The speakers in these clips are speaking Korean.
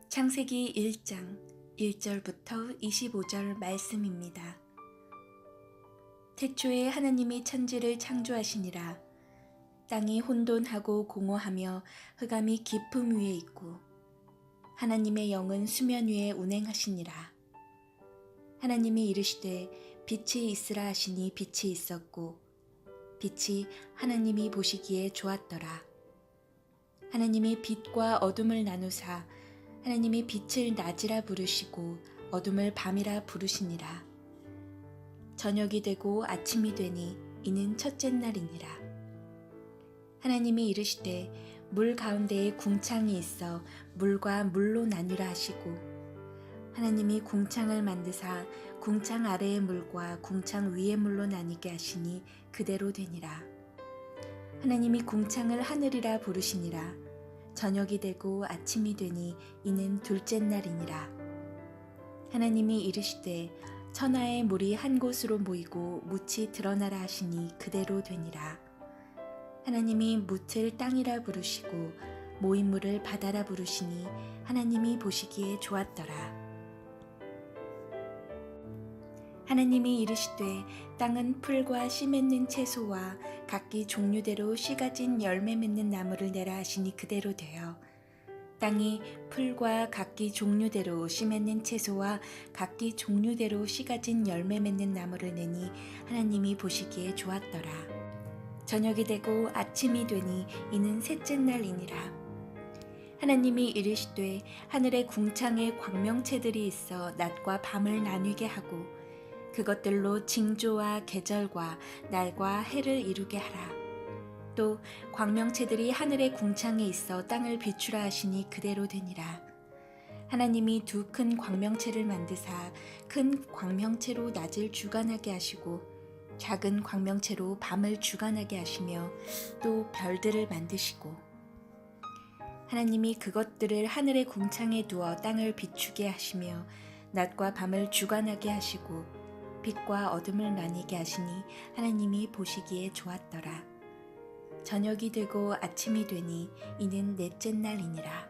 창세기 1장 1절부터 25절 말씀입니다. 태초에 하나님이 천지를 창조하시니라. 땅이 혼돈하고 공허하며 흑암이 깊음 위에 있고 하나님의 영은 수면 위에 운행하시니라. 하나님이 이르시되 빛이 있으라 하시니 빛이 있었고 빛이 하나님이 보시기에 좋았더라. 하나님이 빛과 어둠을 나누사 하나님이 빛을 낮이라 부르시고 어둠을 밤이라 부르시니라. 저녁이 되고 아침이 되니 이는 첫째 날이니라. 하나님이 이르시되 물 가운데에 궁창이 있어 물과 물로 나뉘라 하시고 하나님이 궁창을 만드사 궁창 아래의 물과 궁창 위의 물로 나뉘게 하시니 그대로 되니라. 하나님이 궁창을 하늘이라 부르시니라. 저녁이 되고 아침이 되니 이는 둘째 날이니라. 하나님이 이르시되 천하의 물이 한 곳으로 모이고 묻이 드러나라 하시니 그대로 되니라. 하나님이 묻을 땅이라 부르시고 모인 물을 바다라 부르시니 하나님이 보시기에 좋았더라. 하나님이 이르시되 땅은 풀과 씨 맺는 채소와 각기 종류대로 씨 가진 열매 맺는 나무를 내라 하시니 그대로 되어 땅이 풀과 각기 종류대로 씨 맺는 채소와 각기 종류대로 씨 가진 열매 맺는 나무를 내니 하나님이 보시기에 좋았더라. 저녁이 되고 아침이 되니 이는 셋째 날이니라. 하나님이 이르시되 하늘의 궁창에 광명체들이 있어 낮과 밤을 나뉘게 하고 그것들로 징조와 계절과 날과 해를 이루게 하라. 또 광명체들이 하늘의 궁창에 있어 땅을 비추라 하시니 그대로 되니라. 하나님이 두 큰 광명체를 만드사 큰 광명체로 낮을 주관하게 하시고 작은 광명체로 밤을 주관하게 하시며 또 별들을 만드시고 하나님이 그것들을 하늘의 궁창에 두어 땅을 비추게 하시며 낮과 밤을 주관하게 하시고 빛과 어둠을 나뉘게 하시니 하나님이 보시기에 좋았더라. 저녁이 되고 아침이 되니 이는 넷째 날이니라.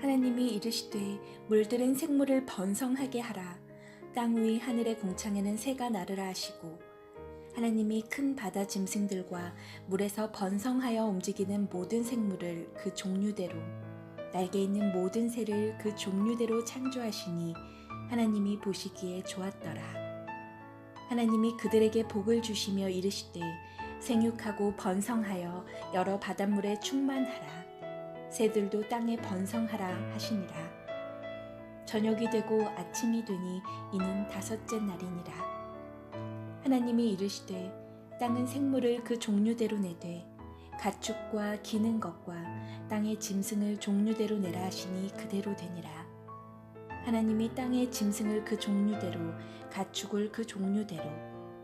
하나님이 이르시되 물들은 생물을 번성하게 하라. 땅 위 하늘의 궁창에는 새가 나르라 하시고 하나님이 큰 바다 짐승들과 물에서 번성하여 움직이는 모든 생물을 그 종류대로 날개 있는 모든 새를 그 종류대로 창조하시니 하나님이 보시기에 좋았더라. 하나님이 그들에게 복을 주시며 이르시되 생육하고 번성하여 여러 바닷물에 충만하라. 새들도 땅에 번성하라 하시니라. 저녁이 되고 아침이 되니 이는 다섯째 날이니라. 하나님이 이르시되 땅은 생물을 그 종류대로 내되 가축과 기는 것과 땅의 짐승을 종류대로 내라 하시니 그대로 되니라. 하나님이 땅의 짐승을 그 종류대로 가축을 그 종류대로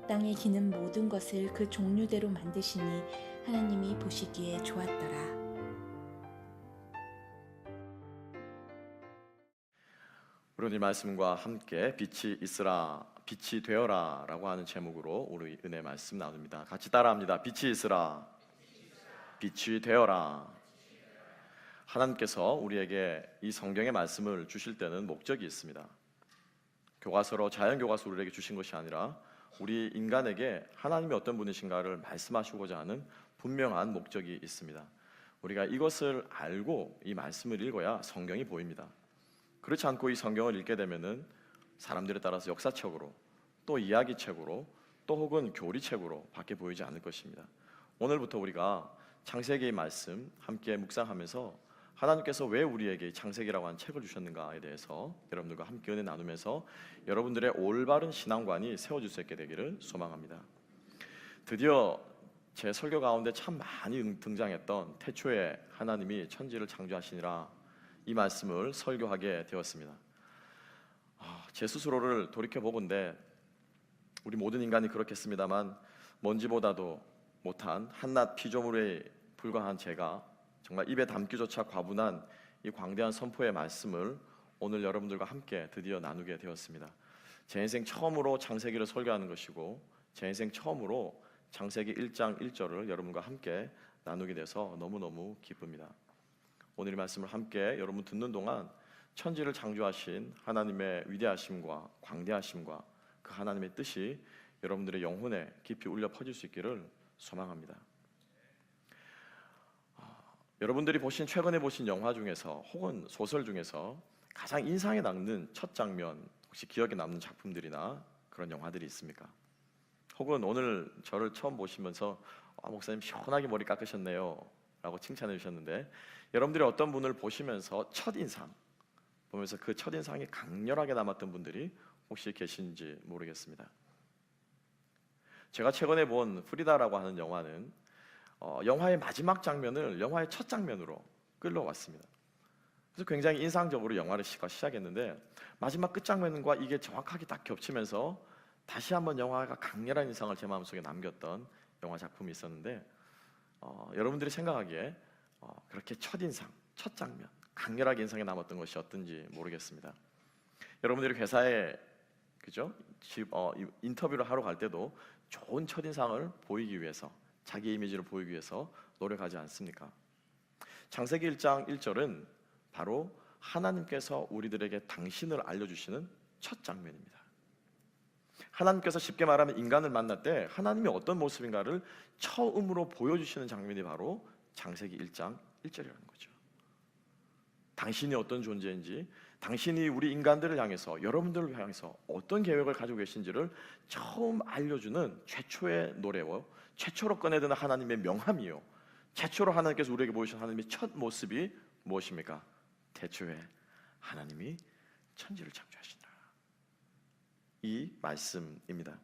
땅에 기는 모든 것을 그 종류대로 만드시니 하나님이 보시기에 좋았더라. 우리 오늘 말씀과 함께 빛이 있으라, 빛이 되어라 라고 하는 제목으로 우리 은혜 말씀 나눕니다. 같이 따라합니다. 빛이 있으라, 빛이 되어라. 하나님께서 우리에게 이 성경의 말씀을 주실 때는 목적이 있습니다. 교과서로 자연교과서로 우리에게 주신 것이 아니라 우리 인간에게 하나님이 어떤 분이신가를 말씀하시고자 하는 분명한 목적이 있습니다. 우리가 이것을 알고 이 말씀을 읽어야 성경이 보입니다. 그렇지 않고 이 성경을 읽게 되면은 사람들에 따라서 역사책으로 또 이야기책으로 또 혹은 교리책으로 밖에 보이지 않을 것입니다. 오늘부터 우리가 창세기의 말씀 함께 묵상하면서 하나님께서 왜 우리에게 창세기라고 하는 책을 주셨는가에 대해서 여러분들과 함께 은혜 나누면서 여러분들의 올바른 신앙관이 세워질 수 있게 되기를 소망합니다. 드디어 제 설교 가운데 참 많이 등장했던 태초에 하나님이 천지를 창조하시니라 이 말씀을 설교하게 되었습니다. 제 스스로를 돌이켜보건대 우리 모든 인간이 그렇겠습니다만 먼지보다도 못한 한낱 피조물에 불과한 제가 정말 입에 담기조차 과분한 이 광대한 선포의 말씀을 오늘 여러분들과 함께 드디어 나누게 되었습니다. 제 인생 처음으로 창세기를 설교하는 것이고 제 인생 처음으로 창세기 1장 1절을 여러분과 함께 나누게 돼서 너무너무 기쁩니다. 오늘 이 말씀을 함께 여러분 듣는 동안 천지를 창조하신 하나님의 위대하심과 광대하심과 그 하나님의 뜻이 여러분들의 영혼에 깊이 울려 퍼질 수 있기를 소망합니다. 여러분들이 최근에 보신 영화 중에서 혹은 소설 중에서 가장 인상에 남는 첫 장면, 혹시 기억에 남는 작품들이나 그런 영화들이 있습니까? 혹은 오늘 저를 처음 보시면서 목사님 시원하게 머리 깎으셨네요 라고 칭찬해 주셨는데, 여러분들이 어떤 분을 보시면서 첫인상 보면서 그 첫인상이 강렬하게 남았던 분들이 혹시 계신지 모르겠습니다. 제가 최근에 본 프리다라고 하는 영화는 영화의 마지막 장면을 영화의 첫 장면으로 끌어왔습니다. 그래서 굉장히 인상적으로 영화를 시작했는데 마지막 끝장면과 이게 정확하게 딱 겹치면서 다시 한번 영화가 강렬한 인상을 제 마음속에 남겼던 영화 작품이 있었는데, 여러분들이 생각하기에 그렇게 첫인상, 첫 장면 강렬하게 인상에 남았던 것이 어떤지 모르겠습니다. 여러분들이 회사에 인터뷰를 하러 갈 때도 좋은 첫인상을 보이기 위해서, 자기 이미지를 보이기 위해서 노력하지 않습니까? 창세기 1장 1절은 바로 하나님께서 우리들에게 당신을 알려주시는 첫 장면입니다. 하나님께서 쉽게 말하면 인간을 만날 때 하나님이 어떤 모습인가를 처음으로 보여주시는 장면이 바로 창세기 1장 1절이라는 거죠. 당신이 어떤 존재인지, 당신이 우리 인간들을 향해서, 여러분들을 향해서 어떤 계획을 가지고 계신지를 처음 알려주는 최초의 노래요, 최초로 꺼내드는 하나님의 명함이요, 최초로 하나님께서 우리에게 보여주신 하나님의 첫 모습이 무엇입니까? 태초에 하나님이 천지를 창조하시니라, 이 말씀입니다.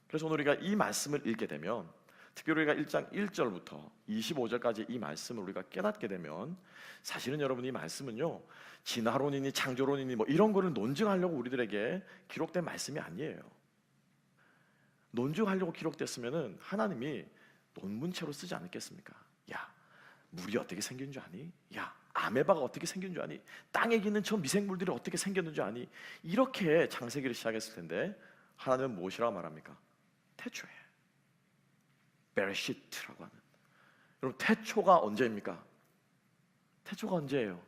그래서 오늘 우리가 이 말씀을 읽게 되면, 특별히 우리가 1장 1절부터 25절까지 이 말씀을 우리가 깨닫게 되면, 사실은 여러분 이 말씀은요, 진화론이니 창조론이니 이런 거를 논증하려고 우리들에게 기록된 말씀이 아니에요. 논증하려고 기록됐으면은 하나님이 논문체로 쓰지 않았겠습니까? 야, 물이 어떻게 생긴 줄 아니? 야, 아메바가 어떻게 생긴 줄 아니? 땅에 있는 저 미생물들이 어떻게 생겼는 줄 아니? 이렇게 창세기를 시작했을 텐데 하나님은 무엇이라고 말합니까? 태초에, 베레시트라고 하는. 여러분, 태초가 언제입니까? 태초가 언제예요?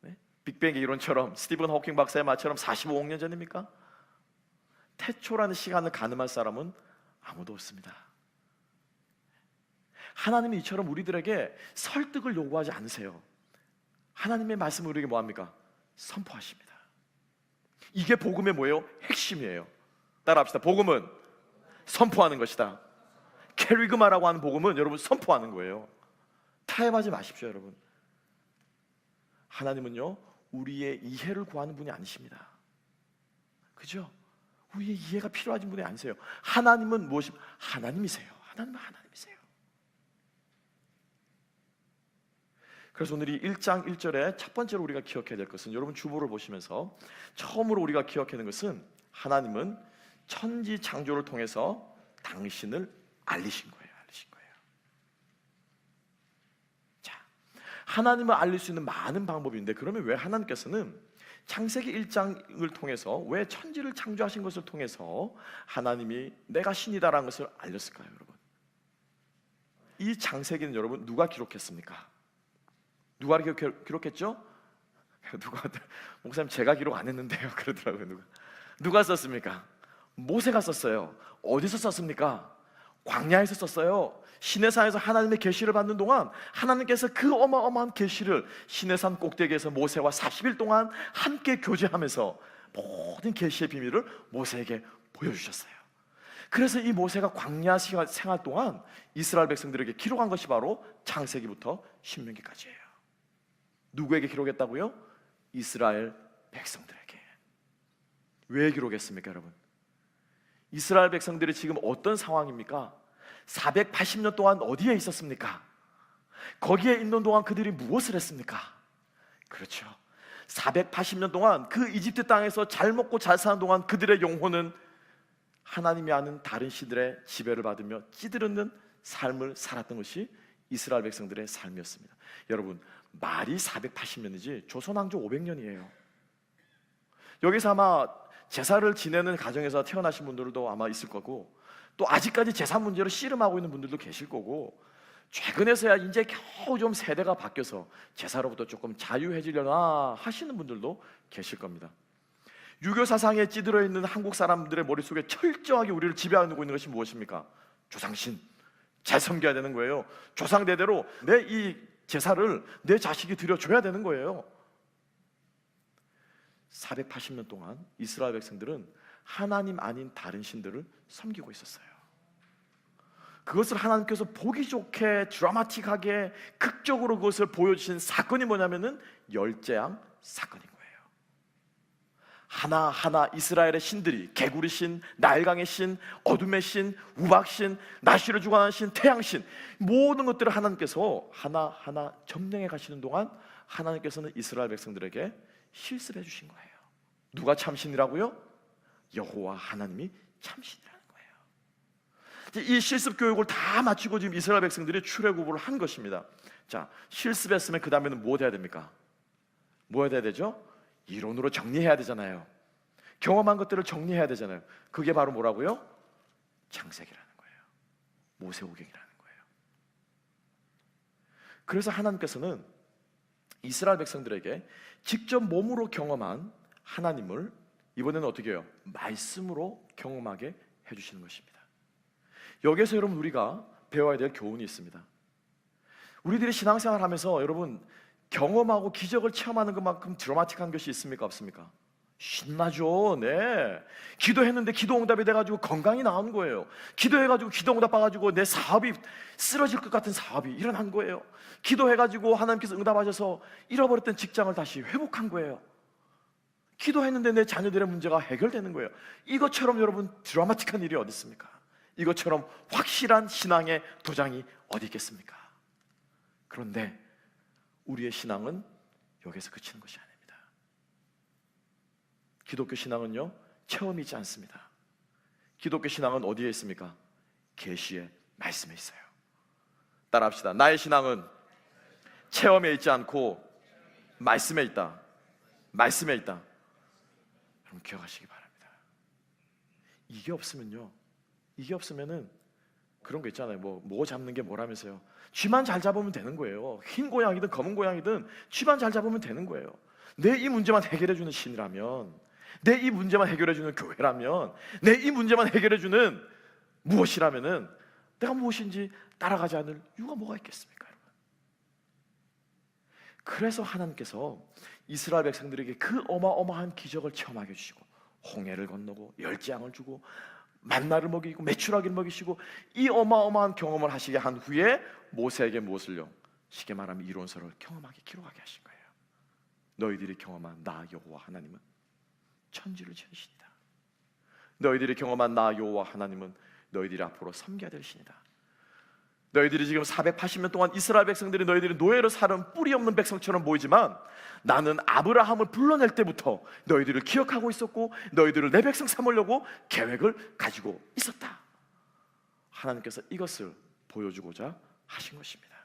네? 빅뱅의 이론처럼, 스티븐 호킹 박사의 말처럼 45억 년 전입니까? 태초라는 시간을 가늠할 사람은 아무도 없습니다. 하나님이 이처럼 우리들에게 설득을 요구하지 않으세요. 하나님의 말씀을 우리에게 뭐합니까? 선포하십니다. 이게 복음의 뭐예요? 핵심이에요. 따라합시다. 복음은 선포하는 것이다. 캐리그마라고 하는 복음은 여러분 선포하는 거예요. 타협하지 마십시오, 여러분. 하나님은요, 우리의 이해를 구하는 분이 아니십니다. 그죠? 우리의 이해가 필요하신 분이 아니세요. 하나님은 무엇이? 하나님이세요. 하나님은 하나님이세요. 그래서 오늘 이 1장 1절에 첫 번째로 우리가 기억해야 될 것은, 여러분 주보를 보시면서 처음으로 우리가 기억해야 하는 것은, 하나님은 천지 창조를 통해서 당신을 알리신 거예요. 자, 하나님을 알릴 수 있는 많은 방법인데, 그러면 왜 하나님께서는 창세기 1장을 통해서, 왜 천지를 창조하신 것을 통해서 하나님이 내가 신이다라는 것을 알렸을까요, 여러분? 이 창세기는 여러분 누가 기록했습니까? 누가 기록했죠? 목사님 제가 기록 안 했는데요 그러더라고요. 누가 썼습니까? 모세가 썼어요. 어디서 썼습니까? 광야에서 썼어요. 시내산에서 하나님의 계시를 받는 동안 하나님께서 그 어마어마한 계시를 시내산 꼭대기에서 모세와 40일 동안 함께 교제하면서 모든 계시의 비밀을 모세에게 보여주셨어요. 그래서 이 모세가 광야 생활 동안 이스라엘 백성들에게 기록한 것이 바로 창세기부터 신명기까지예요. 누구에게 기록했다고요? 이스라엘 백성들에게. 왜 기록했습니까, 여러분? 이스라엘 백성들이 지금 어떤 상황입니까? 480년 동안 어디에 있었습니까? 거기에 있는 동안 그들이 무엇을 했습니까? 그렇죠, 480년 동안 그 이집트 땅에서 잘 먹고 잘 사는 동안 그들의 영혼은 하나님이 아는 다른 신들의 지배를 받으며 찌들었는 삶을 살았던 것이 이스라엘 백성들의 삶이었습니다. 여러분, 말이 480년이지 조선 왕조 500년이에요. 여기서 아마 제사를 지내는 가정에서 태어나신 분들도 아마 있을 거고, 또 아직까지 제사 문제로 씨름하고 있는 분들도 계실 거고, 최근에서야 이제 겨우 좀 세대가 바뀌어서 제사로부터 조금 자유해지려나 하시는 분들도 계실 겁니다. 유교 사상에 찌들어 있는 한국 사람들의 머릿속에 철저하게 우리를 지배하고 있는 것이 무엇입니까? 조상신, 잘 섬겨야 되는 거예요. 조상 대대로 내 이 제사를 내 자식이 드려줘야 되는 거예요. 480년 동안 이스라엘 백성들은 하나님 아닌 다른 신들을 섬기고 있었어요. 그것을 하나님께서 보기 좋게 드라마틱하게 극적으로 그것을 보여주신 사건이 뭐냐면은 열재앙 사건인 거예요. 하나하나 이스라엘의 신들이, 개구리 신, 나일강의 신, 어둠의 신, 우박 신, 날씨를 주관하는 신, 태양 신, 모든 것들을 하나님께서 하나하나 점령해 가시는 동안 하나님께서는 이스라엘 백성들에게 실습해 주신 거예요. 누가 참신이라고요? 여호와 하나님이 참신이라는 거예요. 이 실습 교육을 다 마치고 지금 이스라엘 백성들이 출애굽을 한 것입니다. 자, 실습했으면 그 다음에는 뭐 해야 됩니까? 뭐 해야 되죠? 이론으로 정리해야 되잖아요. 경험한 것들을 정리해야 되잖아요. 그게 바로 뭐라고요? 창세기라는 거예요. 모세오경이라는 거예요. 그래서 하나님께서는 이스라엘 백성들에게 직접 몸으로 경험한 하나님을 이번에는 어떻게 해요? 말씀으로 경험하게 해주시는 것입니다. 여기에서 여러분 우리가 배워야 될 교훈이 있습니다. 우리들이 신앙생활 하면서 여러분 경험하고 기적을 체험하는 것만큼 드라마틱한 것이 있습니까? 없습니까? 신나죠. 네. 기도했는데 기도 응답이 돼가지고 건강이 나온 거예요. 기도해가지고 기도 응답 받아가지고 내 사업이 쓰러질 것 같은 사업이 일어난 거예요. 기도해가지고 하나님께서 응답하셔서 잃어버렸던 직장을 다시 회복한 거예요. 기도했는데 내 자녀들의 문제가 해결되는 거예요. 이것처럼 여러분 드라마틱한 일이 어디 있습니까? 이것처럼 확실한 신앙의 도장이 어디 있겠습니까? 그런데 우리의 신앙은 여기서 그치는 것이 아닙니다. 기독교 신앙은요, 체험이 있지 않습니다. 기독교 신앙은 어디에 있습니까? 계시의 말씀에 있어요. 따라합시다. 나의 신앙은 체험에 있지 않고 말씀에 있다. 말씀에 있다. 여러분 기억하시기 바랍니다. 이게 없으면은 그런 거 있잖아요. 뭐 잡는 게 뭐라면서요. 쥐만 잘 잡으면 되는 거예요. 흰 고양이든 검은 고양이든 쥐만 잘 잡으면 되는 거예요. 내 이 문제만 해결해 주는 신이라면, 내 이 문제만 해결해 주는 교회라면, 내 이 문제만 해결해 주는 무엇이라면은 내가 무엇인지 따라가지 않을 이유가 뭐가 있겠습니까, 여러분? 그래서 하나님께서 이스라엘 백성들에게 그 어마어마한 기적을 체험하게 해주시고, 홍해를 건너고 열재앙을 주고 만나를 먹이고 메추라기를 먹이시고 이 어마어마한 경험을 하시게 한 후에 모세에게 무엇을요? 쉽게 말하면 이론서를 경험하게 기록하게 하신 거예요. 너희들이 경험한 나 여호와 하나님은 천지를 지은 신이다. 너희들이 경험한 나 여호와 하나님은 너희들이 앞으로 섬겨야 될 신이다. 너희들이 지금 480년 동안 이스라엘 백성들이 너희들이 노예로 살은 뿌리 없는 백성처럼 보이지만 나는 아브라함을 불러낼 때부터 너희들을 기억하고 있었고 너희들을 내 백성 삼으려고 계획을 가지고 있었다. 하나님께서 이것을 보여주고자 하신 것입니다.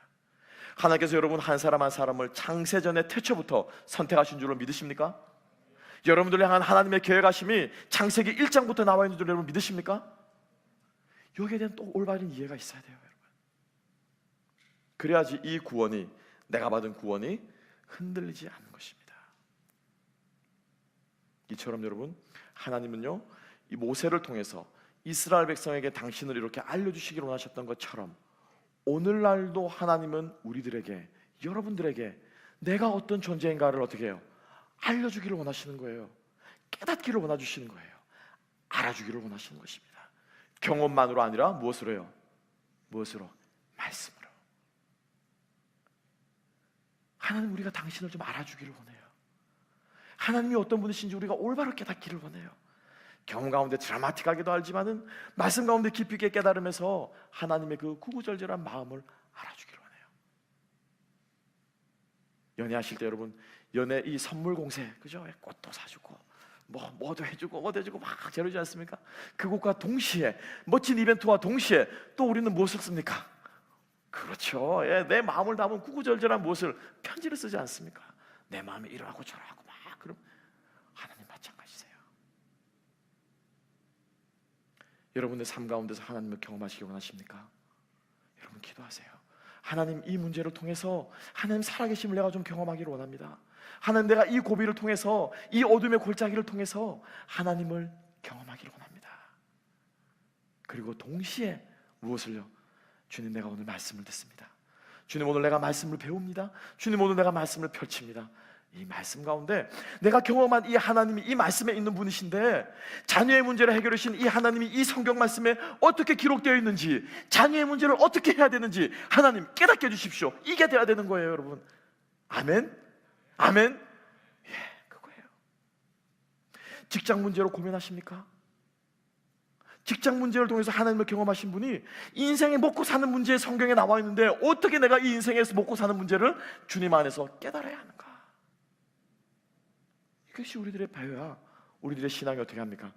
하나님께서 여러분 한 사람 한 사람을 창세전의 태초부터 선택하신 줄로 믿으십니까? 여러분들을 향한 하나님의 계획하심이 창세기 1장부터 나와 있는 줄 여러분 믿으십니까? 여기에 대한 또 올바른 이해가 있어야 돼요. 그래야지 이 구원이, 내가 받은 구원이 흔들리지 않는 것입니다. 이처럼 여러분 하나님은요 이 모세를 통해서 이스라엘 백성에게 당신을 이렇게 알려주시기를 원하셨던 것처럼 오늘날도 하나님은 우리들에게, 여러분들에게 내가 어떤 존재인가를 어떻게 해요? 알려주기를 원하시는 거예요. 깨닫기를 원하시는 거예요. 알아주기를 원하시는 것입니다. 경험만으로 아니라 무엇으로 해요? 무엇으로? 말씀으로. 하나님 우리가 당신을 좀 알아주기를 원해요. 하나님이 어떤 분이신지 우리가 올바로 깨닫기를 원해요. 경험 가운데 드라마틱하게도 알지만은 말씀 가운데 깊이 있게 깨달으면서 하나님의 그 구구절절한 마음을 알아주기를 원해요. 연애하실 때 여러분 연애 이 선물 공세, 그죠? 꽃도 사주고 뭐도 해주고 뭐도 해주고 막 저러지 않습니까? 그것과 동시에 멋진 이벤트와 동시에 또 우리는 무엇을 씁니까? 그렇죠. 예, 내 마음을 담은 구구절절한 무엇을 편지를 쓰지 않습니까? 내 마음에 이러하고 저러하고 막. 그럼 하나님 마찬가지세요. 여러분의 삶 가운데서 하나님을 경험하시기 원하십니까? 여러분 기도하세요. 하나님, 이 문제를 통해서 하나님 살아계심을 내가 좀 경험하기를 원합니다. 하나님, 내가 이 고비를 통해서, 이 어둠의 골짜기를 통해서 하나님을 경험하기를 원합니다. 그리고 동시에 무엇을요? 주님, 내가 오늘 말씀을 듣습니다. 주님, 오늘 내가 말씀을 배웁니다. 주님, 오늘 내가 말씀을 펼칩니다. 이 말씀 가운데 내가 경험한 이 하나님이 이 말씀에 있는 분이신데, 자녀의 문제를 해결해 주신 이 하나님이 이 성경 말씀에 어떻게 기록되어 있는지, 자녀의 문제를 어떻게 해야 되는지 하나님 깨닫게 해주십시오. 이게 돼야 되는 거예요, 여러분. 아멘? 아멘? 예, 그거예요. 직장 문제로 고민하십니까? 직장 문제를 통해서 하나님을 경험하신 분이 인생에 먹고 사는 문제 성경에 나와 있는데, 어떻게 내가 이 인생에서 먹고 사는 문제를 주님 안에서 깨달아야 하는가? 이것이 우리들의 바요야. 우리들의 신앙이 어떻게 합니까?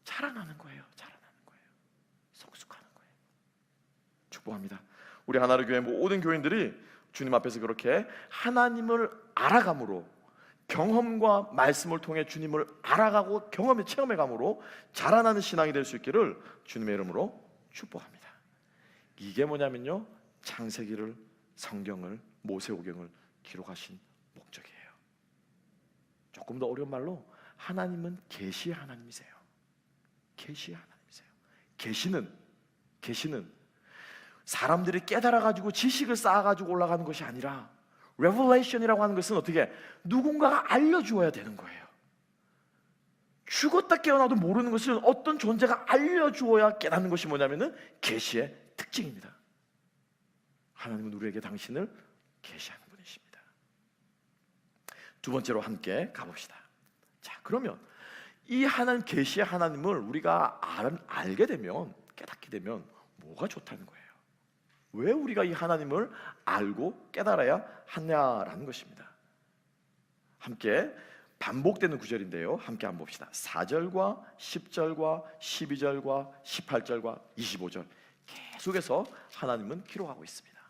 자라나는 거예요. 자라나는 거예요. 성숙하는 거예요. 축복합니다. 우리 하나를 교회 모든 교인들이 주님 앞에서 그렇게 하나님을 알아감으로, 경험과 말씀을 통해 주님을 알아가고 경험에 체험해감으로 자라나는 신앙이 될 수 있기를 주님의 이름으로 축복합니다. 이게 뭐냐면요, 창세기를, 성경을, 모세오경을 기록하신 목적이에요. 조금 더 어려운 말로 하나님은 계시의 하나님이세요. 계시의 하나님이세요. 계시는 사람들이 깨달아가지고 지식을 쌓아가지고 올라가는 것이 아니라, 레벨레이션이라고 하는 것은 어떻게 누군가가 알려주어야 되는 거예요. 죽었다 깨어나도 모르는 것은 어떤 존재가 알려주어야 깨닫는 것이 뭐냐면은 계시의 특징입니다. 하나님은 우리에게 당신을 계시하는 분이십니다. 두 번째로 함께 가봅시다. 자, 그러면 이 하나님, 계시의 하나님을 우리가 알게 되면, 깨닫게 되면 뭐가 좋다는 거예요? 왜 우리가 이 하나님을 알고 깨달아야 하냐라는 것입니다. 함께 반복되는 구절인데요, 함께 한번 봅시다. 4절과 10절과 12절과 18절과 25절 계속해서 하나님은 기록하고 있습니다.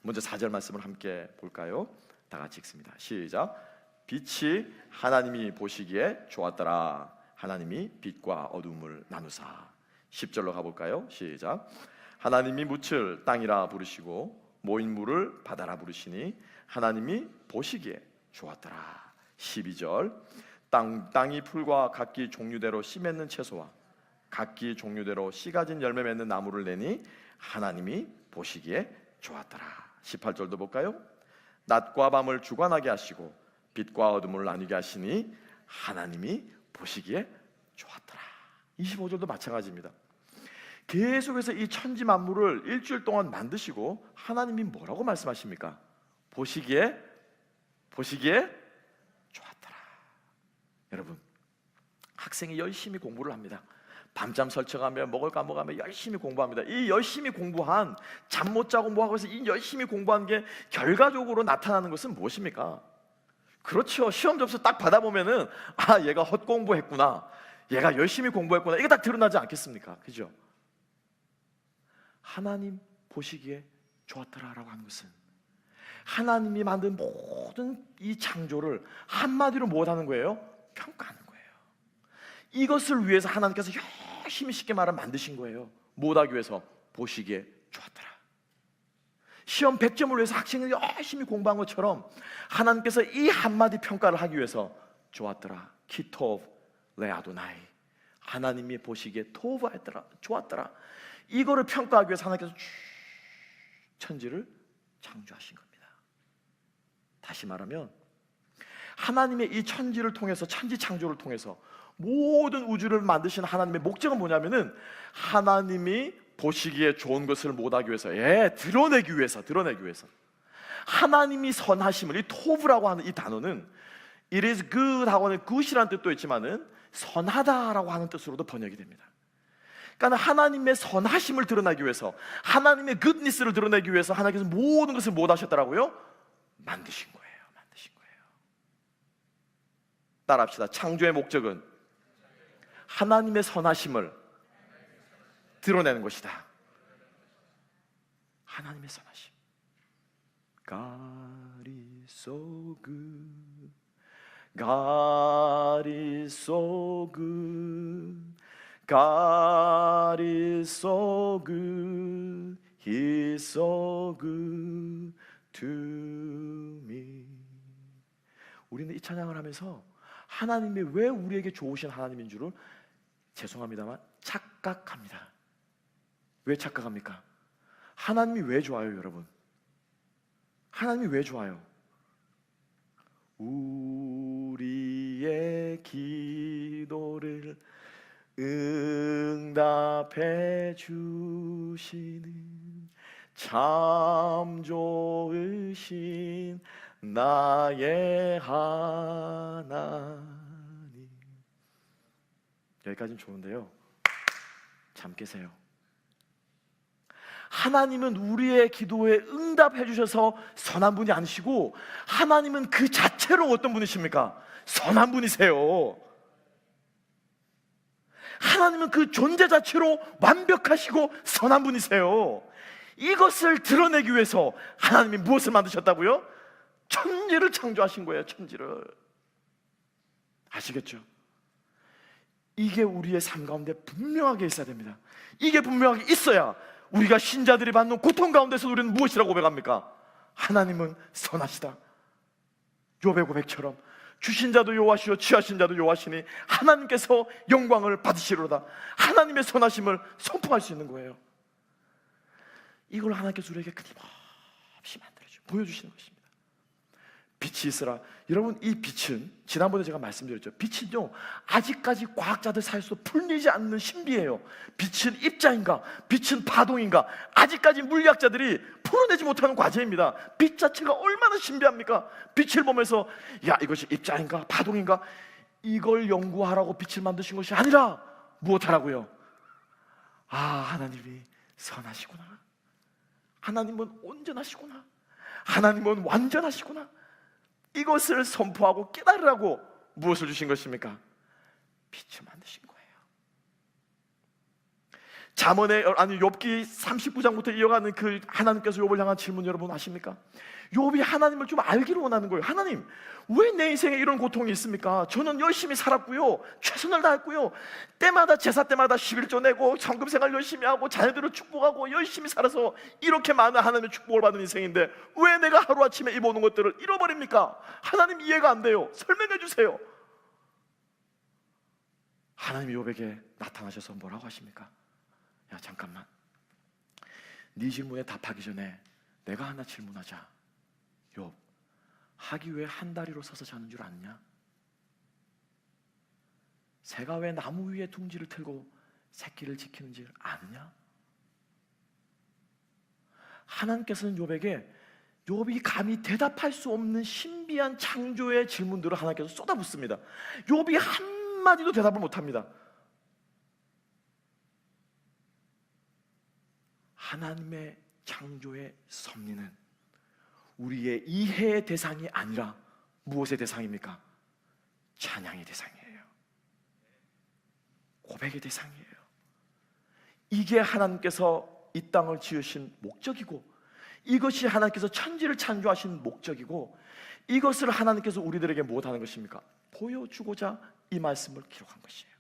먼저 4절 말씀을 함께 볼까요? 다 같이 읽습니다. 시작. 빛이 하나님이 보시기에 좋았더라. 하나님이 빛과 어둠을 나누사. 10절로 가볼까요? 시작. 하나님이 묻을 땅이라 부르시고 모인 물을 바다라 부르시니 하나님이 보시기에 좋았더라. 12절. 땅이 풀과 각기 종류대로 씨 맺는 채소와 각기 종류대로 씨 가진 열매 맺는 나무를 내니 하나님이 보시기에 좋았더라. 18절도 볼까요? 낮과 밤을 주관하게 하시고 빛과 어둠을 나뉘게 하시니 하나님이 보시기에 좋았더라. 25절도 마찬가지입니다. 계속해서 이 천지 만물을 일주일 동안 만드시고 하나님이 뭐라고 말씀하십니까? 보시기에 좋았더라. 여러분, 학생이 열심히 공부를 합니다. 밤잠 설쳐가며 먹을까 먹으며 열심히 공부합니다. 이 열심히 공부한, 잠 못 자고 뭐하고 해서 이 열심히 공부한 게 결과적으로 나타나는 것은 무엇입니까? 그렇죠. 시험 점수 딱 받아보면은 아, 얘가 헛공부했구나, 얘가 열심히 공부했구나, 이게 딱 드러나지 않겠습니까? 그죠? 하나님 보시기에 좋았더라라고 하는 것은 하나님이 만든 모든 이 창조를 한마디로 무엇하는 거예요? 평가하는 거예요. 이것을 위해서 하나님께서 열심히, 쉽게 말하면 만드신 거예요. 무엇하기 위해서? 보시기에 좋았더라. 시험 100점을 위해서 학생이 열심히 공부한 것처럼 하나님께서 이 한마디 평가를 하기 위해서 좋았더라. 키토브 레아도나이, 하나님이 보시기에 토브했더라, 좋았더라. 이거를 평가하기 위해서 하나님께서 천지를 창조하신 겁니다. 다시 말하면 하나님의 이 천지를 통해서, 천지 창조를 통해서 모든 우주를 만드신 하나님의 목적은 뭐냐면은 하나님이 보시기에 좋은 것을 못하기 위해서, 드러내기 위해서. 하나님이 선하심을, 이 토브라고 하는 이 단어는 it is good 하고는 good이라는 뜻도 있지만은 선하다라고 하는 뜻으로도 번역이 됩니다. 그러니까 하나님의 선하심을 드러내기 위해서, 하나님의 goodness를 드러내기 위해서 하나님께서 모든 것을 못 하셨더라고요? 만드신 거예요. 따라합시다. 창조의 목적은 하나님의 선하심을 드러내는 것이다. 하나님의 선하심. God is so good. God is so good. God is so good, He is so good to me. 우리는 이 찬양을 하면서 하나님이 왜 우리에게 좋으신 하나님인 줄을, 죄송합니다만, 착각합니다. 왜 착각합니까? 하나님이 왜 좋아요, 여러분? 하나님이 왜 좋아요? 우리의 기도를 응답해 주시는 참 좋으신 나의 하나님. 여기까지는 좋은데요, 잠 깨세요. 하나님은 우리의 기도에 응답해 주셔서 선한 분이 아니시고, 하나님은 그 자체로 어떤 분이십니까? 선한 분이세요. 하나님은 그 존재 자체로 완벽하시고 선한 분이세요. 이것을 드러내기 위해서 하나님이 무엇을 만드셨다고요? 천지를 창조하신 거예요. 천지를. 아시겠죠? 이게 우리의 삶 가운데 분명하게 있어야 됩니다. 이게 분명하게 있어야 우리가 신자들이 받는 고통 가운데서 우리는 무엇이라고 고백합니까? 하나님은 선하시다. 욥의 고백처럼 주신 자도 여호와시요 취하신 자도 여호와시니 하나님께서 영광을 받으시로다. 하나님의 선하심을 선포할 수 있는 거예요. 이걸 하나님께서 우리에게 끊임없이 보여주시는 것입니다. 빛이 있으라. 여러분, 이 빛은 지난번에 제가 말씀드렸죠. 빛은요, 아직까지 과학자들 사이에서 풀리지 않는 신비예요. 빛은 입자인가, 빛은 파동인가, 아직까지 물리학자들이 풀어내지 못하는 과제입니다. 빛 자체가 얼마나 신비합니까? 빛을 보면서 야, 이것이 입자인가 파동인가, 이걸 연구하라고 빛을 만드신 것이 아니라 무엇하라고요? 아, 하나님이 선하시구나, 하나님은 온전하시구나, 하나님은 완전하시구나, 이것을 선포하고 깨달으라고 무엇을 주신 것입니까? 빛을 만드신 거예요. 잠언의, 아니 욥기 39장부터 이어가는 그 하나님께서 욥을 향한 질문, 여러분 아십니까? 욥이 하나님을 좀 알기를 원하는 거예요. 하나님, 왜 내 인생에 이런 고통이 있습니까? 저는 열심히 살았고요, 최선을 다했고요, 때마다 제사 때마다 11조 내고 성금생활 열심히 하고 자녀들을 축복하고 열심히 살아서 이렇게 많은 하나님의 축복을 받은 인생인데 왜 내가 하루아침에 입어오는 것들을 잃어버립니까? 하나님, 이해가 안 돼요. 설명해 주세요. 하나님이 욥에게 나타나셔서 뭐라고 하십니까? 야, 잠깐만, 네 질문에 답하기 전에 내가 하나 질문하자. 욥, 학이 왜 한 다리로 서서 자는 줄 아느냐? 새가 왜 나무 위에 둥지를 틀고 새끼를 지키는 줄 아느냐? 하나님께서는 욥에게 욥이 감히 대답할 수 없는 신비한 창조의 질문들을 하나님께서 쏟아붓습니다. 욥이 한마디도 대답을 못합니다. 하나님의 창조의 섭리는 우리의 이해의 대상이 아니라 무엇의 대상입니까? 찬양의 대상이에요. 고백의 대상이에요. 이게 하나님께서 이 땅을 지으신 목적이고, 이것이 하나님께서 천지를 창조하신 목적이고, 이것을 하나님께서 우리들에게 무엇하는 것입니까? 보여주고자 이 말씀을 기록한 것이에요.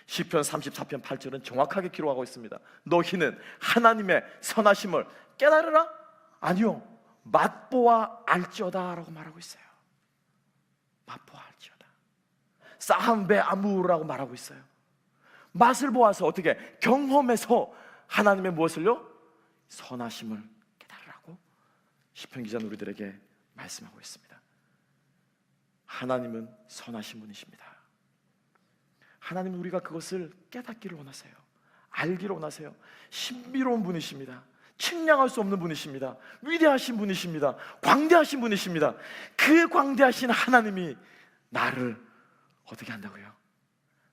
시편 34편 8절은 정확하게 기록하고 있습니다. 너희는 하나님의 선하심을 깨달으라? 아니요, 맛보아 알지어다 라고 말하고 있어요. 맛보아 알지어다. 싸함베 아무라고 말하고 있어요. 맛을 보아서, 어떻게 경험해서 하나님의 무엇을요? 선하심을 깨달으라고 시편 기자는 우리들에게 말씀하고 있습니다. 하나님은 선하신 분이십니다. 하나님은 우리가 그것을 깨닫기를 원하세요. 알기를 원하세요. 신비로운 분이십니다. 측량할 수 없는 분이십니다. 위대하신 분이십니다. 광대하신 분이십니다. 그 광대하신 하나님이 나를 어떻게 한다고요?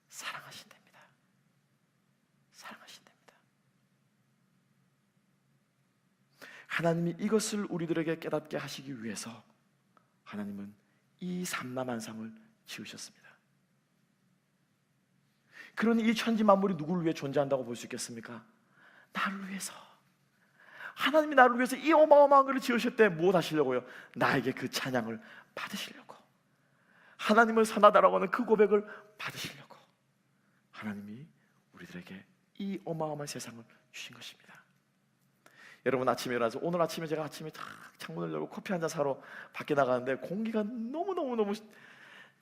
사랑하신답니다. 사랑하신답니다. 하나님이 이것을 우리들에게 깨닫게 하시기 위해서 하나님은 이 삼라만상을 지으셨습니다. 그러니 이 천지 만물이 누구를 위해 존재한다고 볼 수 있겠습니까? 나를 위해서. 하나님이 나를 위해서 이 어마어마한 것을 지으실 때 무엇 하시려고요? 나에게 그 찬양을 받으시려고, 하나님을 선하다라고 하는 그 고백을 받으시려고 하나님이 우리들에게 이 어마어마한 세상을 주신 것입니다. 여러분, 아침에 일어나서 오늘 아침에 제가 아침에 탁 창문을 열고 커피 한잔 사러 밖에 나가는데 공기가 너무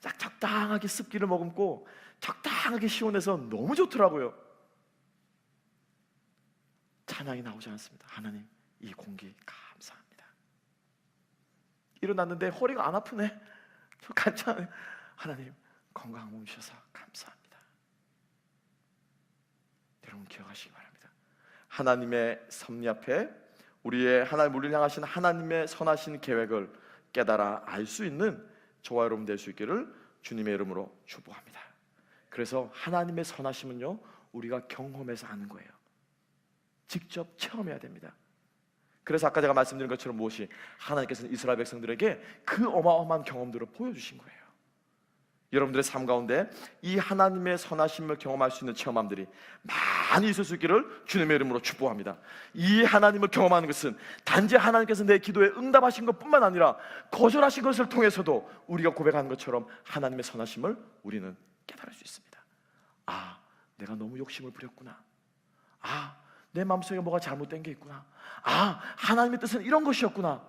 딱 적당하게 습기를 머금고 적당하게 시원해서 너무 좋더라고요. 찬양이 나오지 않습니다. 하나님, 이 공기 감사합니다. 일어났는데 허리가 안 아프네. 저 괜찮아요. 하나님, 건강 몸 주셔서 감사합니다. 여러분 기억하시기 바랍니다. 하나님의 섭리 앞에 우리의 우리를 향하신 하나님의 선하신 계획을 깨달아 알 수 있는 저와 여러분 될 수 있기를 주님의 이름으로 축복합니다. 그래서 하나님의 선하심은요, 우리가 경험해서 아는 거예요. 직접 체험해야 됩니다. 그래서 아까 제가 말씀드린 것처럼 무엇이 하나님께서는 이스라엘 백성들에게 그 어마어마한 경험들을 보여주신 거예요. 여러분들의 삶 가운데 이 하나님의 선하심을 경험할 수 있는 체험함들이 많이 있을 수 있기를 주님의 이름으로 축복합니다. 이 하나님을 경험하는 것은 단지 하나님께서 내 기도에 응답하신 것뿐만 아니라 거절하신 것을 통해서도 우리가 고백하는 것처럼 하나님의 선하심을 우리는 깨달을 수 있습니다. 아, 내가 너무 욕심을 부렸구나. 아, 내 마음속에 뭐가 잘못된 게 있구나. 아, 하나님의 뜻은 이런 것이었구나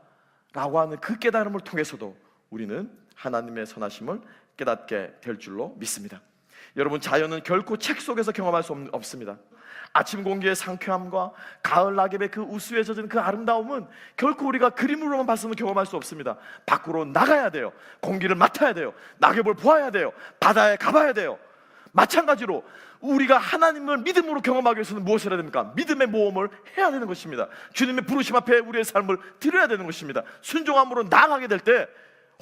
라고 하는 그 깨달음을 통해서도 우리는 하나님의 선하심을 깨닫게 될 줄로 믿습니다. 여러분, 자연은 결코 책 속에서 경험할 수 없습니다. 아침 공기의 상쾌함과 가을 낙엽의 그 우수에 젖은 그 아름다움은 결코 우리가 그림으로만 봤으면 경험할 수 없습니다. 밖으로 나가야 돼요. 공기를 맡아야 돼요. 낙엽을 보아야 돼요. 바다에 가봐야 돼요. 마찬가지로 우리가 하나님을 믿음으로 경험하기 위해서는 무엇을 해야 됩니까? 믿음의 모험을 해야 되는 것입니다. 주님의 부르심 앞에 우리의 삶을 드려야 되는 것입니다. 순종함으로 나아가게 될 때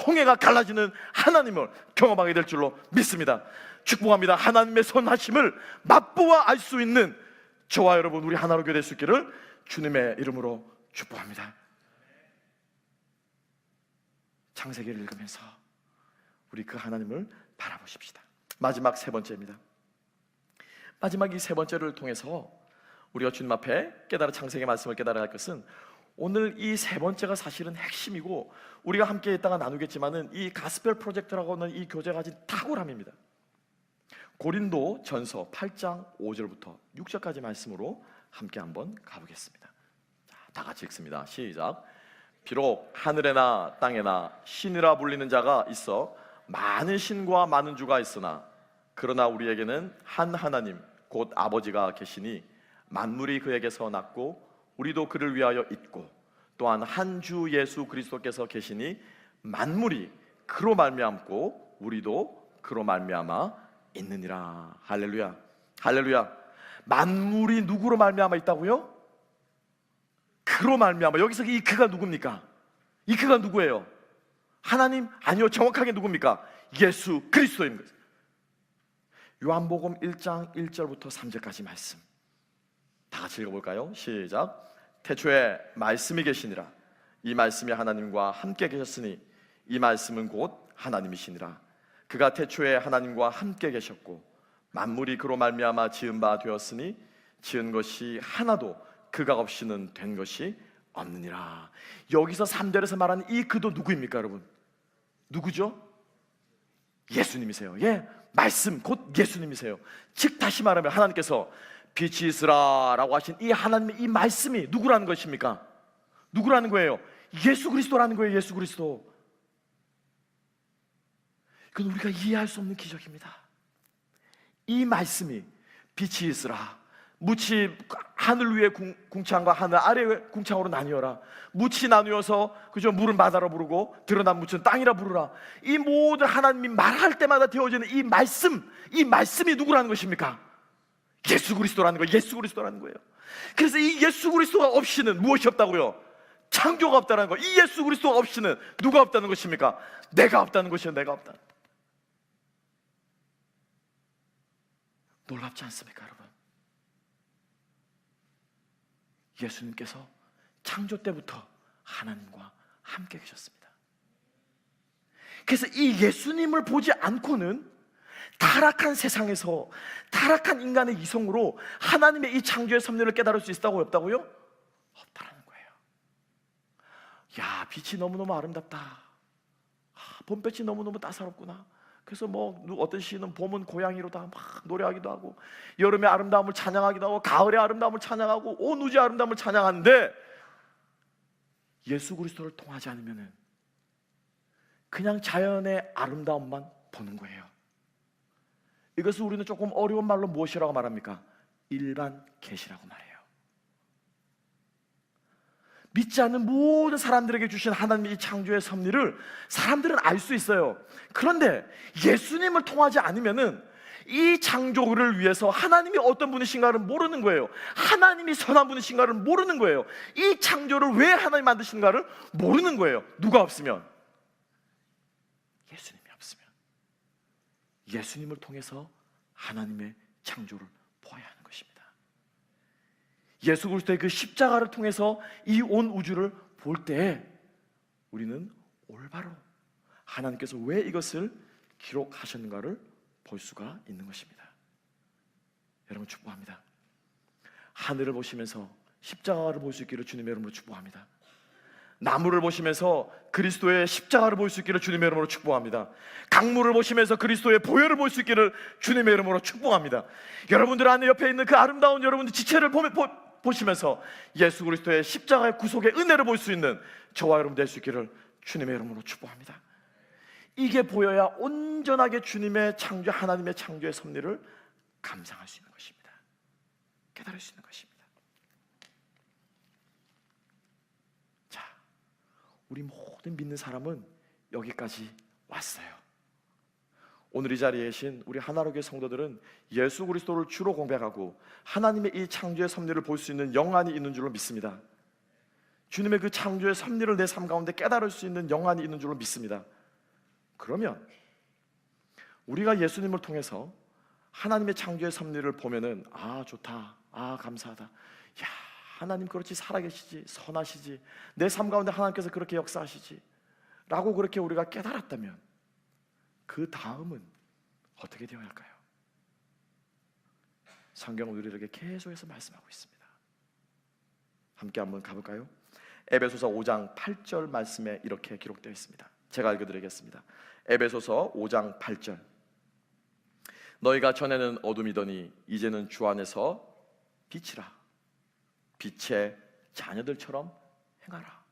홍해가 갈라지는 하나님을 경험하게 될 줄로 믿습니다. 축복합니다. 하나님의 선하심을 맛보아 알 수 있는 저와 여러분, 우리 하나로 교회 될 수 있기를 주님의 이름으로 축복합니다. 창세기를 읽으면서 우리 그 하나님을 바라보십시다. 마지막 세 번째입니다. 마지막 이 세 번째를 통해서 우리가 주님 앞에 깨달아 창세기의 말씀을 깨달아야 할 것은, 오늘 이 세 번째가 사실은 핵심이고 우리가 함께 있다가 나누겠지만은 이 가스펠 프로젝트라고 하는 이 교제가 가진 탁월함입니다. 고린도 전서 8장 5절부터 6절까지 말씀으로 함께 한번 가보겠습니다. 자, 다 같이 읽습니다. 시작. 비록 하늘에나 땅에나 신이라 불리는 자가 있어 많은 신과 많은 주가 있으나 그러나 우리에게는 한 하나님 곧 아버지가 계시니 만물이 그에게서 났고 우리도 그를 위하여 있고 또한 한 주 예수 그리스도께서 계시니 만물이 그로 말미암고 우리도 그로 말미암아 있느니라. 할렐루야, 할렐루야. 만물이 누구로 말미암아 있다고요? 그로 말미암아. 여기서 이 그가 누굽니까? 이 그가 누구예요? 하나님? 아니요, 정확하게 누굽니까? 예수 그리스도입니다. 요한복음 1장 1절부터 3절까지 말씀 다 같이 읽어볼까요? 시작. 태초에 말씀이 계시니라. 이 말씀이 하나님과 함께 계셨으니 이 말씀은 곧 하나님이시니라. 그가 태초에 하나님과 함께 계셨고 만물이 그로 말미암아 지은 바 되었으니 지은 것이 하나도 그가 없이는 된 것이 없느니라. 여기서 3절에서 말하는 이 그도 누구입니까, 여러분? 누구죠? 예수님이세요. 예, 말씀 곧 예수님이세요. 즉 다시 말하면 하나님께서 빛이 있으라 라고 하신 이 하나님의 이 말씀이 누구라는 것입니까? 누구라는 거예요? 예수 그리스도라는 거예요. 예수 그리스도. 그건 우리가 이해할 수 없는 기적입니다. 이 말씀이 빛이 있으라, 무치 하늘 위에 궁창과 하늘 아래의 궁창으로 나뉘어라. 무치 나뉘어서 그죠, 물은 바다로 부르고 드러난 무치는 땅이라 부르라. 이 모든 하나님이 말할 때마다 되어지는 이 말씀, 이 말씀이 누구라는 것입니까? 예수 그리스도라는 거예요. 예수 그리스도라는 거예요. 그래서 이 예수 그리스도가 없이는 무엇이 없다고요? 창조가 없다는 거예요. 이 예수 그리스도가 없이는 누가 없다는 것입니까? 내가 없다는 것이에요. 내가 없다. 놀랍지 않습니까, 여러분? 예수님께서 창조 때부터 하나님과 함께 계셨습니다. 그래서 이 예수님을 보지 않고는 타락한 세상에서 타락한 인간의 이성으로 하나님의 이 창조의 섭리를 깨달을 수 있다고요? 없다고요? 없다라는 거예요. 야, 빛이 너무너무 아름답다. 봄볕이 너무너무 따사롭구나. 그래서 어떤 시인은 봄은 고양이로다 막 노래하기도 하고, 여름의 아름다움을 찬양하기도 하고, 가을의 아름다움을 찬양하고, 온 우주의 아름다움을 찬양하는데, 예수 그리스도를 통하지 않으면은 그냥 자연의 아름다움만 보는 거예요. 이것을 우리는 조금 어려운 말로 무엇이라고 말합니까? 일반 계시라고 말해요. 믿지 않는 모든 사람들에게 주신 하나님의 이 창조의 섭리를 사람들은 알 수 있어요. 그런데 예수님을 통하지 않으면은 이 창조를 위해서 하나님이 어떤 분이신가를 모르는 거예요. 하나님이 선한 분이신가를 모르는 거예요. 이 창조를 왜 하나님이 만드신가를 모르는 거예요. 누가 없으면? 예수님이 없으면. 예수님을 통해서 하나님의 창조를 보아야 하는 것입니다. 예수 그리스도의 그 십자가를 통해서 이 온 우주를 볼 때 우리는 올바로 하나님께서 왜 이것을 기록하셨는가를 볼 수가 있는 것입니다. 여러분 축복합니다. 하늘을 보시면서 십자가를 볼 수 있기를 주님의 이름으로 축복합니다. 나무를 보시면서 그리스도의 십자가를 볼 수 있기를 주님의 이름으로 축복합니다. 강물을 보시면서 그리스도의 보혈을 볼 수 있기를 주님의 이름으로 축복합니다. 여러분들 안에 옆에 있는 그 아름다운 여러분들 지체를 보시면서 예수 그리스도의 십자가의 구속의 은혜를 볼 수 있는 저와 여러분 될 수 있기를 주님의 이름으로 축복합니다. 이게 보여야 온전하게 주님의 창조, 하나님의 창조의 섭리를 감상할 수 있는 것입니다. 깨달을 수 있는 것입니다. 자, 우리 모든 믿는 사람은 여기까지 왔어요. 오늘 이 자리에 계신 우리 하나로교회 성도들은 예수 그리스도를 주로 공백하고 하나님의 이 창조의 섭리를 볼 수 있는 영안이 있는 줄로 믿습니다. 주님의 그 창조의 섭리를 내 삶 가운데 깨달을 수 있는 영안이 있는 줄로 믿습니다. 그러면 우리가 예수님을 통해서 하나님의 창조의 섭리를 보면은 아 좋다, 아 감사하다, 야 하나님 그렇지 살아계시지, 선하시지, 내 삶 가운데 하나님께서 그렇게 역사하시지 라고 그렇게 우리가 깨달았다면 그 다음은 어떻게 되어야 할까요? 성경은 우리에게 계속해서 말씀하고 있습니다. 함께 한번 가볼까요? 에베소서 5장 8절 말씀에 이렇게 기록되어 있습니다. 제가 읽어드리겠습니다. 에베소서 5장 8절. 너희가 전에는 어둠이더니 이제는 주 안에서 빛이라. 빛의 자녀들처럼 행하라.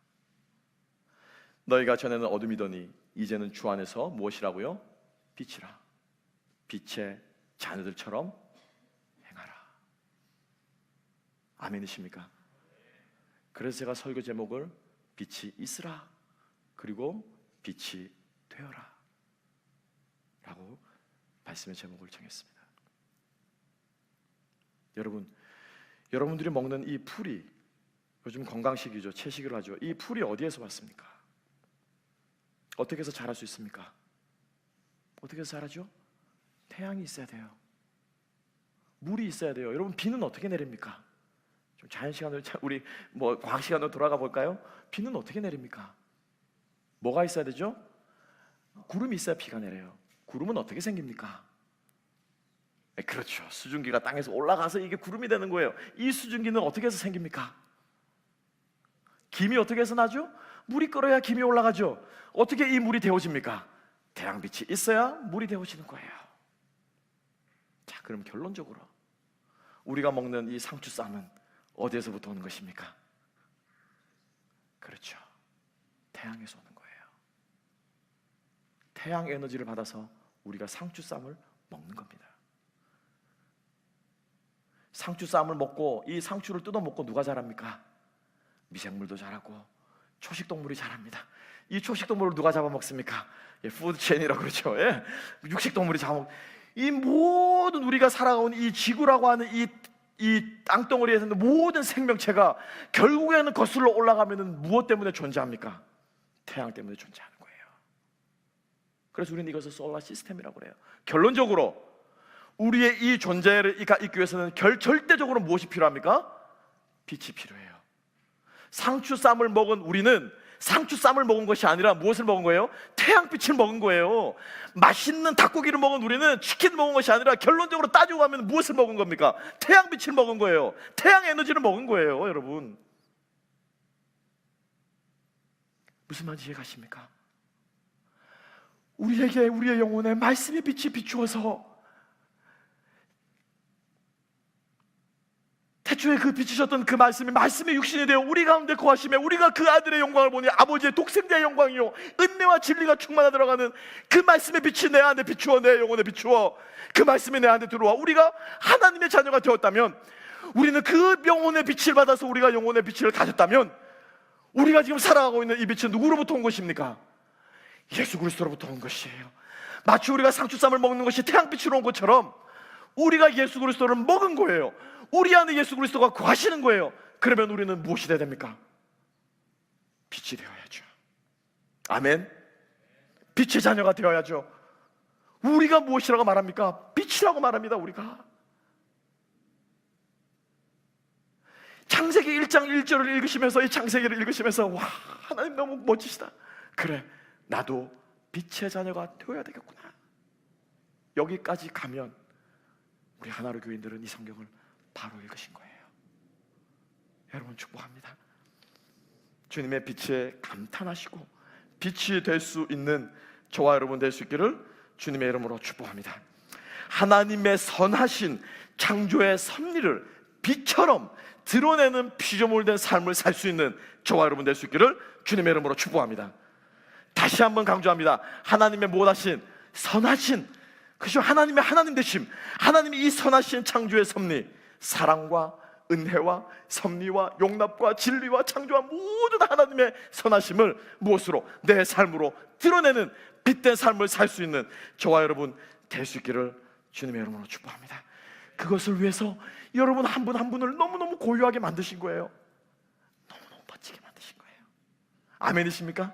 너희가 전에는 어둠이더니 이제는 주 안에서 무엇이라고요? 빛이라. 빛의 자녀들처럼 행하라. 아멘이십니까? 그래서 제가 설교 제목을 빛이 있으라 그리고 빛이 되어라 라고 말씀의 제목을 정했습니다. 여러분들이 먹는 이 풀이, 요즘 건강식이죠, 채식을 하죠. 이 풀이 어디에서 왔습니까? 어떻게 해서 자랄 수 있습니까? 어떻게 해서 자라죠? 태양이 있어야 돼요. 물이 있어야 돼요. 여러분 비는 어떻게 내립니까? 좀 자연 시간으로 우리 과학 시간으로 돌아가 볼까요? 비는 어떻게 내립니까? 뭐가 있어야 되죠? 구름이 있어야 비가 내려요. 구름은 어떻게 생깁니까? 그렇죠. 수증기가 땅에서 올라가서 이게 구름이 되는 거예요. 이 수증기는 어떻게 해서 생깁니까? 김이 어떻게 해서 나죠? 물이 끓어야 김이 올라가죠. 어떻게 이 물이 데워집니까? 태양빛이 있어야 물이 데워지는 거예요. 자, 그럼 결론적으로 우리가 먹는 이 상추쌈은 어디에서부터 오는 것입니까? 그렇죠. 태양에서 오는 거예요. 태양 에너지를 받아서 우리가 상추쌈을 먹는 겁니다. 상추쌈을 먹고 이 상추를 뜯어 먹고 누가 자랍니까? 미생물도 자라고 초식동물이 자랍니다. 이 초식동물을 누가 잡아먹습니까? 푸드체인이라고 그러죠. 육식동물이 잡아먹. 이 모든 우리가 살아온 이 지구라고 하는 이 땅덩어리에서 있는 모든 생명체가 결국에는 거슬러 올라가면은 무엇 때문에 존재합니까? 태양 때문에 존재하는 거예요. 그래서 우리는 이것을 솔라 시스템이라고 그래요. 결론적으로 우리의 이 존재를 잇기 위해서는 절대적으로 무엇이 필요합니까? 빛이 필요해요. 상추쌈을 먹은 우리는 상추쌈을 먹은 것이 아니라 무엇을 먹은 거예요? 태양빛을 먹은 거예요. 맛있는 닭고기를 먹은 우리는 치킨을 먹은 것이 아니라 결론적으로 따지고 가면 무엇을 먹은 겁니까? 태양빛을 먹은 거예요. 태양 에너지를 먹은 거예요. 여러분 무슨 말인지 이해가십니까? 우리에게 우리의 영혼에 말씀의 빛이 비추어서 태초에 그 비추셨던 그 말씀이 말씀의 육신이 되어 우리 가운데 거하시며 우리가 그 아들의 영광을 보니 아버지의 독생자의 영광이요 은혜와 진리가 충만하 들어가는 그 말씀의 빛이 내 안에 비추어 내 영혼에 비추어 그 말씀이 내 안에 들어와 우리가 하나님의 자녀가 되었다면, 우리는 그 영혼의 빛을 받아서 우리가 영혼의 빛을 가졌다면, 우리가 지금 살아가고 있는 이 빛은 누구로부터 온 것입니까? 예수 그리스도로부터 온 것이에요. 마치 우리가 상추쌈을 먹는 것이 태양빛으로 온 것처럼 우리가 예수 그리스도를 먹은 거예요. 우리 안에 예수 그리스도가 거하시는 거예요. 그러면 우리는 무엇이 되어야 됩니까? 빛이 되어야죠. 아멘. 빛의 자녀가 되어야죠. 우리가 무엇이라고 말합니까? 빛이라고 말합니다. 우리가 창세기 1장 1절을 읽으시면서, 이 창세기를 읽으시면서 와, 하나님 너무 멋지시다. 그래, 나도 빛의 자녀가 되어야 되겠구나. 여기까지 가면 우리 하나로 교인들은 이 성경을 바로 읽으신 거예요. 여러분 축복합니다. 주님의 빛에 감탄하시고 빛이 될 수 있는 저와 여러분 될 수 있기를 주님의 이름으로 축복합니다. 하나님의 선하신 창조의 섭리를 빛처럼 드러내는 피조물된 삶을 살 수 있는 저와 여러분 될 수 있기를 주님의 이름으로 축복합니다. 다시 한번 강조합니다. 하나님의 무엇하신 선하신, 그죠? 하나님의 하나님 되심, 하나님이 이 선하신 창조의 섭리, 사랑과 은혜와 섭리와 용납과 진리와 창조와 모두 다 하나님의 선하심을 무엇으로? 내 삶으로 드러내는 빛된 삶을 살 수 있는 저와 여러분 될 수 있기를 주님의 이름으로 축복합니다. 그것을 위해서 여러분 한 분 한 분을 너무너무 고유하게 만드신 거예요. 너무너무 멋지게 만드신 거예요. 아멘이십니까?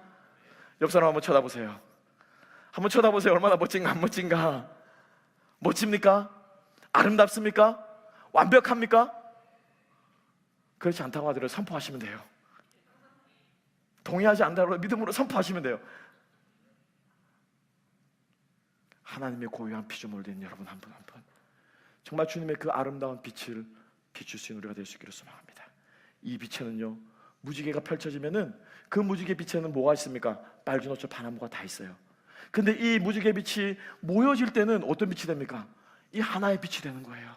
옆 사람 한번 쳐다보세요. 한번 쳐다보세요. 얼마나 멋진가 안 멋진가. 멋집니까? 아름답습니까? 완벽합니까? 그렇지 않다고 하더라도 선포하시면 돼요. 동의하지 않다고 믿음으로 선포하시면 돼요. 하나님의 고유한 피조물 된 여러분 한 분 한 분, 정말 주님의 그 아름다운 빛을 비출 수 있는 우리가 될 수 있기를 소망합니다. 이 빛에는요, 무지개가 펼쳐지면은 그 무지개 빛에는 뭐가 있습니까? 빨주노초 파나무가 다 있어요. 근데 이 무지개 빛이 모여질 때는 어떤 빛이 됩니까? 이 하나의 빛이 되는 거예요.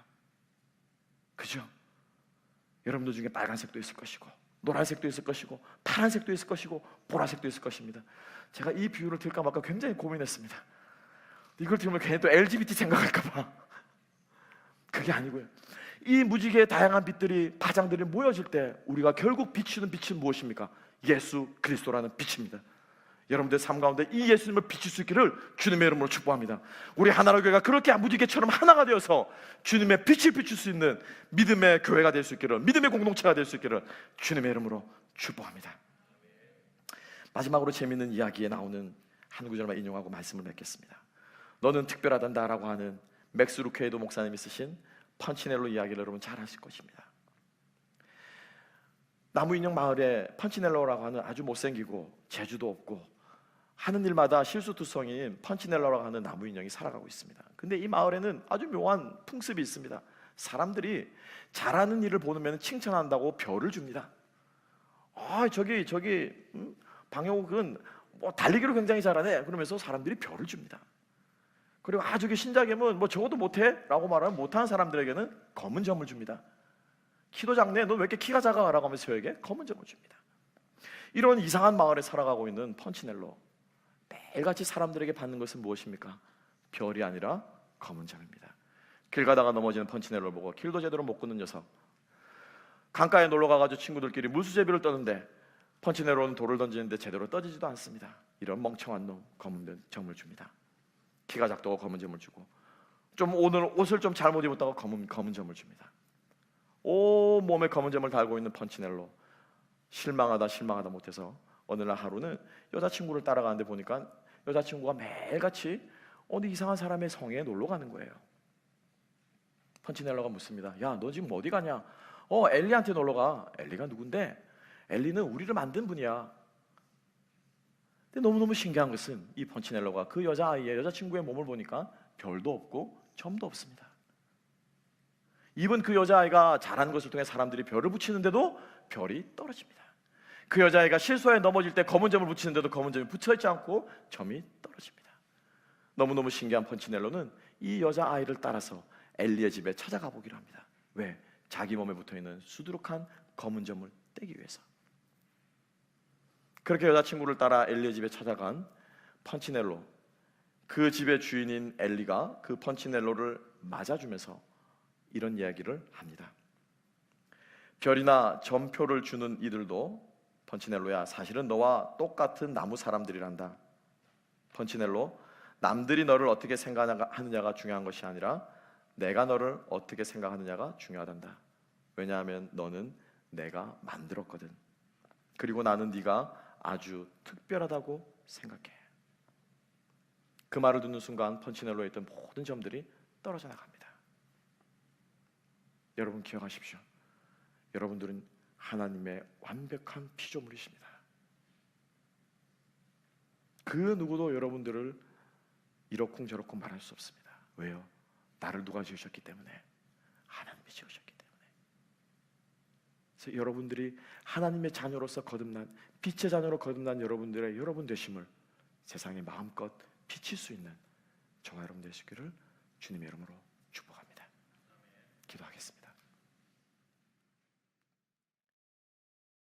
그죠? 여러분들 중에 빨간색도 있을 것이고 노란색도 있을 것이고 파란색도 있을 것이고 보라색도 있을 것입니다. 제가 이 비유를 들까 말까 굉장히 고민했습니다. 이걸 들으면 괜히 또 LGBT 생각할까 봐. 그게 아니고요, 이 무지개의 다양한 빛들이, 파장들이 모여질 때 우리가 결국 비추는 빛은 무엇입니까? 예수 그리스도라는 빛입니다. 여러분들 삶 가운데 이 예수님을 비출 수 있기를 주님의 이름으로 축복합니다. 우리 하나로 교회가 그렇게 무지개처럼 하나가 되어서 주님의 빛을 비출 수 있는 믿음의 교회가 될 수 있기를, 믿음의 공동체가 될 수 있기를 주님의 이름으로 축복합니다. 마지막으로 재미있는 이야기에 나오는 한 구절만 인용하고 말씀을 맺겠습니다. 너는 특별하단다라고 하는 맥스 루케이도 목사님이 쓰신 펀치넬로 이야기를 여러분 잘 아실 것입니다. 나무 인형 마을에 펀치넬로라고 하는 아주 못생기고 재주도 없고 하는 일마다 실수투성인 펀치넬로라고 하는 나무 인형이 살아가고 있습니다. 근데 이 마을에는 아주 묘한 풍습이 있습니다. 사람들이 잘하는 일을 보면 칭찬한다고 별을 줍니다. 저기 방영욱은 뭐 달리기로 굉장히 잘하네 그러면서 사람들이 별을 줍니다. 그리고 저기 신자겸은 뭐 적어도 못해 라고 말하면 못하는 사람들에게는 검은 점을 줍니다. 키도 작네, 너 왜 이렇게 키가 작아? 라고 하면서 저에게 검은 점을 줍니다. 이런 이상한 마을에 살아가고 있는 펀치넬로, 매일같이 사람들에게 받는 것은 무엇입니까? 별이 아니라 검은 점입니다. 길 가다가 넘어지는 펀치넬로를 보고 길도 제대로 못 걷는 녀석, 강가에 놀러 가가지고 친구들끼리 물수제비를 떠는데 펀치넬로는 돌을 던지는데 제대로 떠지지도 않습니다. 이런 멍청한 놈, 검은 점을 줍니다. 키가 작다고 검은 점을 주고, 좀 오늘 옷을 좀 잘못 입었다고 검은 점을 줍니다. 몸에 검은 점을 달고 있는 펀치넬로, 실망하다 못해서 어느 날 하루는 여자친구를 따라가는데 보니까 여자친구가 매일같이 어느 이상한 사람의 성에 놀러 가는 거예요. 펀치넬로가 묻습니다. 야, 너 지금 어디 가냐? 엘리한테 놀러 가. 엘리가 누군데? 엘리는 우리를 만든 분이야. 근데 너무너무 신기한 것은 이 펀치넬로가 그 여자친구의 몸을 보니까 별도 없고 점도 없습니다. 이번 그 여자아이가 잘하는 것을 통해 사람들이 별을 붙이는데도 별이 떨어집니다. 그 여자아이가 실수하여 넘어질 때 검은 점을 붙이는데도 검은 점이 붙여있지 않고 점이 떨어집니다. 너무너무 신기한 펀치넬로는 이 여자아이를 따라서 엘리의 집에 찾아가 보기로 합니다. 왜? 자기 몸에 붙어있는 수두룩한 검은 점을 떼기 위해서. 그렇게 여자친구를 따라 엘리의 집에 찾아간 펀치넬로, 그 집의 주인인 엘리가 그 펀치넬로를 맞아주면서 이런 이야기를 합니다. 별이나 점표를 주는 이들도 펀치넬로야, 사실은 너와 똑같은 나무 사람들이란다. 펀치넬로, 남들이 너를 어떻게 생각하느냐가 중요한 것이 아니라 내가 너를 어떻게 생각하느냐가 중요하단다. 왜냐하면 너는 내가 만들었거든. 그리고 나는 네가 아주 특별하다고 생각해. 그 말을 듣는 순간 펀치넬로에 있던 모든 점들이 떨어져 나갑니다. 여러분 기억하십시오. 여러분들은 하나님의 완벽한 피조물이십니다. 그 누구도 여러분들을 이러쿵저러쿵 말할 수 없습니다. 왜요? 나를 누가 지으셨기 때문에, 하나님이 지으셨기 때문에. 그래서 여러분들이 하나님의 자녀로서 거듭난, 빛의 자녀로 거듭난 여러분들의 여러분 되심을 세상에 마음껏 비칠 수 있는 저와 여러분 되시기를 주님의 이름으로